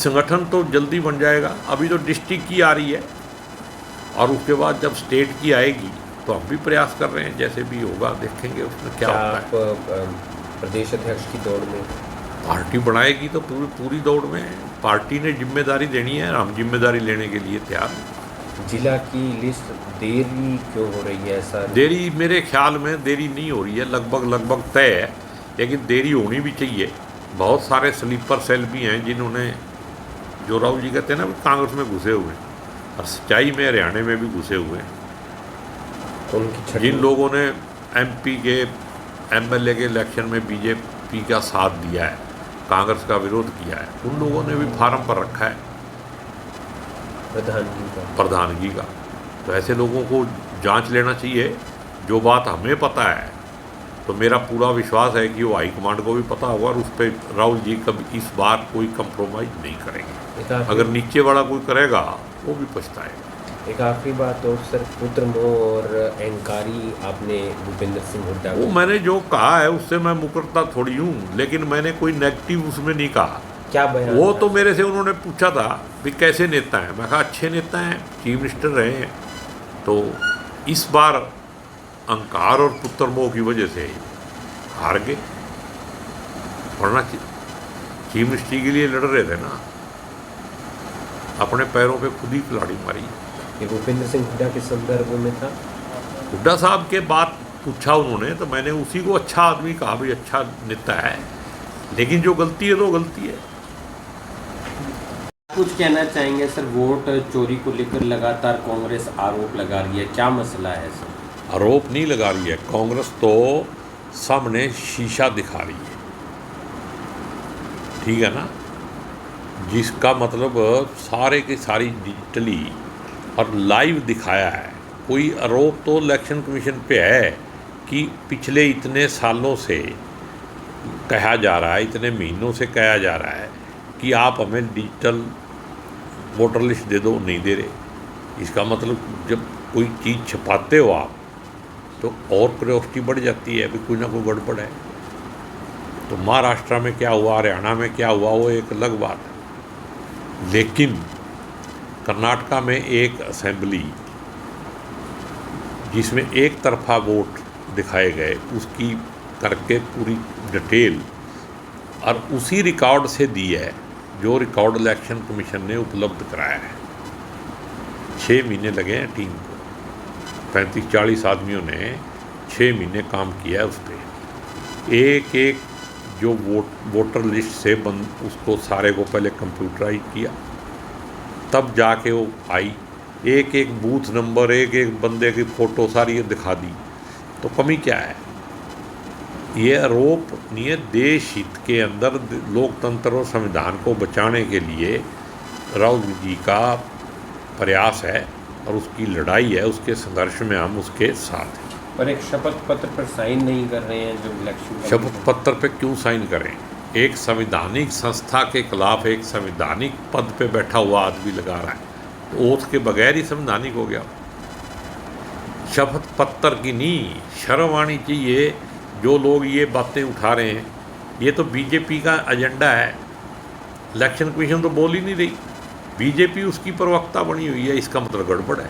संगठन तो जल्दी बन जाएगा। अभी तो डिस्ट्रिक्ट की आ रही है और उसके बाद जब स्टेट की आएगी तो हम भी प्रयास कर रहे हैं, जैसे भी होगा देखेंगे उसमें क्या होता है। आप प्रदेश अध्यक्ष की दौड़ में? पार्टी बढ़ाएगी तो पूरी दौड़ में पार्टी ने जिम्मेदारी देनी है, हम जिम्मेदारी लेने के लिए तैयार हैं। जिला की लिस्ट देरी क्यों हो रही है? ऐसा देरी मेरे ख्याल में देरी नहीं हो रही है, लगभग तय है, लेकिन देरी होनी भी चाहिए। बहुत सारे स्लीपर सेल भी हैं जिन्होंने, जो राहुल जी कहते हैं ना, कांग्रेस में घुसे हुए हैं और सच्चाई में हरियाणा में भी घुसे हुए हैं। उनकी जिन लोगों ने एमपी के एमएलए के इलेक्शन में बीजेपी का साथ दिया है, कांग्रेस का विरोध किया है, उन लोगों ने भी फार्म पर रखा है प्रधानगी का। तो ऐसे लोगों को जांच लेना चाहिए। जो बात हमें पता है तो मेरा पूरा विश्वास है कि वो हाईकमांड को भी पता होगा और उस पर राहुल जी कभी इस बार कोई कंप्रोमाइज़ नहीं करेंगे। अगर नीचे वाला कोई करेगा वो भी पछताएगा। एक आखिरी बात और सर, पुत्रमोह और अहंकारी आपने भूपेंद्र सिंह हुड्डा, वो मैंने जो कहा है उससे मैं मुकरता थोड़ी हूँ, लेकिन मैंने कोई नेगेटिव उसमें नहीं कहा। क्या बयान? वो तो मेरे से उन्होंने पूछा था कि कैसे नेता हैं, मैं कहा अच्छे नेता हैं, चीफ मिनिस्टर रहे हैं। तो इस बार अहंकार और पुत्रमोह की वजह से हार गए, वरना चीफ मिनिस्ट्री के लिए लड़ रहे थे ना, अपने पैरों पे खुद ही खिलाड़ी मारी। ये भूपेंद्र सिंह हुड्डा के संदर्भ में था। हुड्डा साहब के बात पूछा उन्होंने तो मैंने उसी को अच्छा आदमी कहा, भाई अच्छा नेता है, लेकिन जो गलती है तो गलती है। कुछ कहना चाहेंगे सर? वोट चोरी को लेकर लगातार कांग्रेस आरोप लगा रही है, क्या मसला है सर? आरोप नहीं लगा रही है कांग्रेस, तो सामने शीशा दिखा रही है, ठीक है ना, जिसका मतलब सारे की सारी डिजिटली और लाइव दिखाया है। कोई आरोप तो इलेक्शन कमीशन पे है कि पिछले इतने सालों से कहा जा रहा है, इतने महीनों से कहा जा रहा है कि आप हमें डिजिटल वोटर लिस्ट दे दो, नहीं दे रहे। इसका मतलब जब कोई चीज़ छपाते हो आप तो और क्यूरियोसिटी बढ़ जाती है, अभी कोई ना कोई गड़बड़ है। तो महाराष्ट्र में क्या हुआ, हरियाणा में क्या हुआ, वो एक अलग बात है। लेकिन कर्नाटका में एक असेंबली जिसमें एक तरफा वोट दिखाए गए, उसकी करके पूरी डिटेल और उसी रिकॉर्ड से दी है जो रिकॉर्ड इलेक्शन कमीशन ने उपलब्ध कराया है। 6 महीने लगे हैं टीम को, 35-40 आदमियों ने 6 महीने काम किया है उस पर। एक एक जो वोटर लिस्ट से उसको सारे को पहले कंप्यूटराइज किया, तब जाके वो आई, एक एक बूथ नंबर, एक एक बंदे की फ़ोटो सारी ये दिखा दी। तो कमी क्या है? ये आरोप नहीं है, देश हित के अंदर लोकतंत्र और संविधान को बचाने के लिए राहुल जी का प्रयास है और उसकी लड़ाई है, उसके संघर्ष में हम उसके साथ हैं। पर एक शपथ पत्र पर साइन नहीं कर रहे हैं जो इलेक्शन। शपथ पत्र पे क्यों साइन करें? एक संवैधानिक संस्था के खिलाफ एक संवैधानिक पद पे बैठा हुआ आदमी लगा रहा है, तो ओथ के बगैर ही संवैधानिक हो गया। शपथ पत्र की नहीं, शर्म आनी चाहिए। जो लोग ये बातें उठा रहे हैं, ये तो बीजेपी का एजेंडा है। इलेक्शन कमीशन तो बोल ही नहीं रही, बीजेपी उसकी प्रवक्ता बनी हुई है, इसका मतलब गड़बड़ है।